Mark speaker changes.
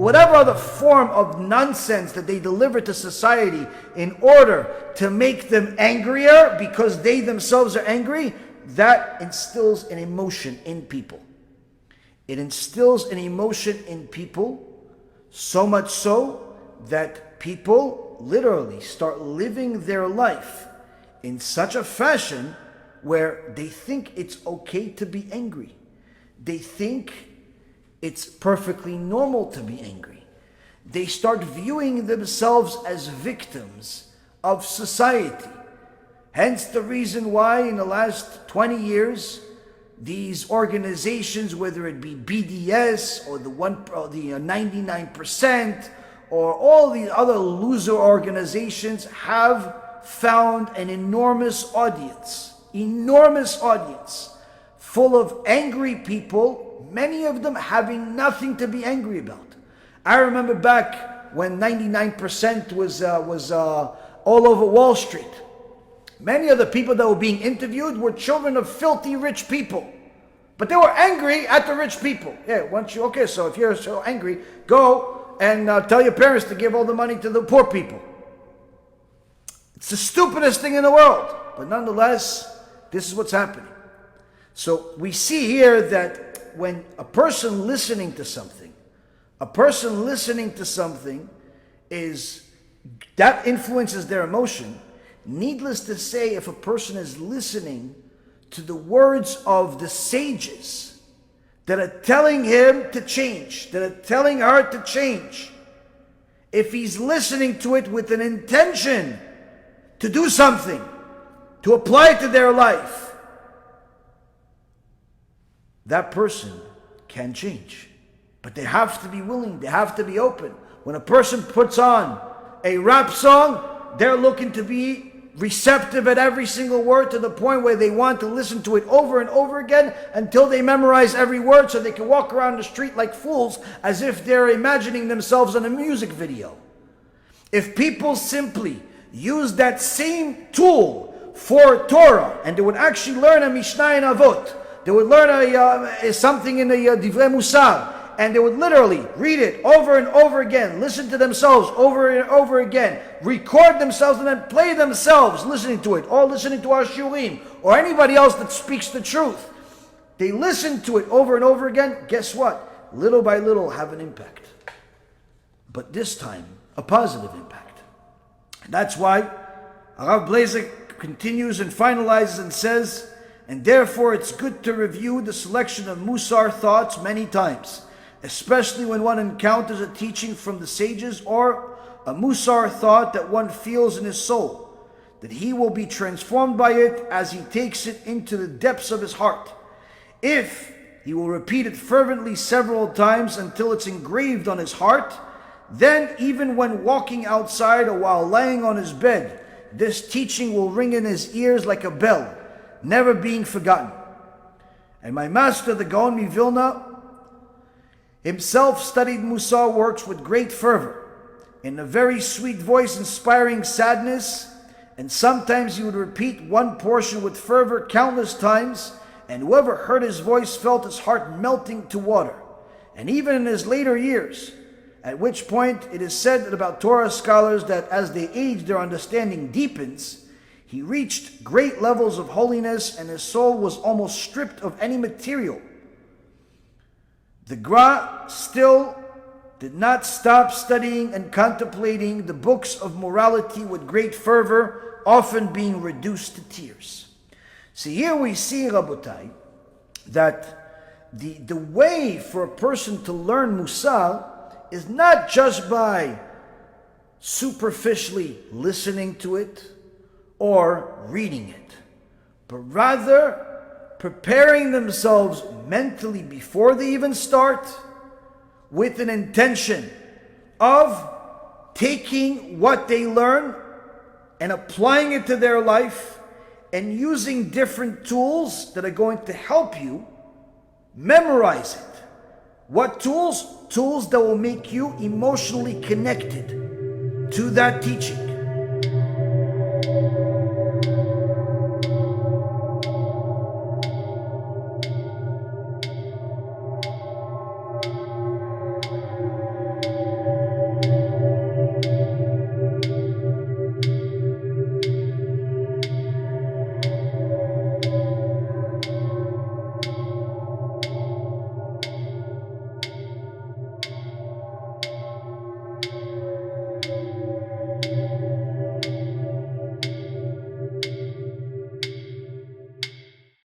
Speaker 1: whatever other form of nonsense that they deliver to society in order to make them angrier because they themselves are angry, that instills an emotion in people. It instills an emotion in people, so much so that people literally start living their life in such a fashion where they think it's okay to be angry. They think it's perfectly normal to be angry. They start viewing themselves as victims of society. Hence the reason why in the last 20 years, these organizations, whether it be BDS or the 99%, or all the other loser organizations, have found an enormous audience, full of angry people, many of them having nothing to be angry about. I remember back when 99% was all over Wall Street. Many of the people that were being interviewed were children of filthy rich people. But they were angry at the rich people. Yeah, so if you're so angry, go and tell your parents to give all the money to the poor people. It's the stupidest thing in the world. But nonetheless, this is what's happening. So we see here that when a person listening to something that influences their emotion. Needless to say, if a person is listening to the words of the sages that are telling him to change, that are telling her to change, if he's listening to it with an intention to do something, to apply it to their life, that person can change. But they have to be willing, they have to be open. When a person puts on a rap song, they're looking to be receptive at every single word to the point where they want to listen to it over and over again until they memorize every word so they can walk around the street like fools as if they're imagining themselves in a music video. If people simply use that same tool for Torah, and they would actually learn a Mishnah in Avot, they would learn something in the Divrei Musar, and they would literally read it over and over again, listen to themselves over and over again, record themselves and then play themselves listening to it, or listening to our shurim, or anybody else that speaks the truth. They listen to it over and over again. Guess what? Little by little have an impact. But this time, a positive impact. That's why Rav Blazer continues and finalizes and says, and therefore it's good to review the selection of Musar thoughts many times, especially when one encounters a teaching from the sages or a Musar thought that one feels in his soul, that he will be transformed by it as he takes it into the depths of his heart. If he will repeat it fervently several times until it's engraved on his heart, then even when walking outside or while laying on his bed, this teaching will ring in his ears like a bell, never being forgotten. And my master, the Gaon Mivilna, himself studied Musar works with great fervor, in a very sweet voice inspiring sadness, and sometimes he would repeat one portion with fervor countless times, and whoever heard his voice felt his heart melting to water. And even in his later years, at which point it is said about Torah scholars that as they age their understanding deepens, he reached great levels of holiness and his soul was almost stripped of any material. The Gra still did not stop studying and contemplating the books of morality with great fervor, often being reduced to tears. See, here we see, Rabotai, that the way for a person to learn Musar is not just by superficially listening to it or reading it, but rather preparing themselves mentally before they even start with an intention of taking what they learn and applying it to their life and using different tools that are going to help you memorize it. What tools? Tools that will make you emotionally connected to that teaching.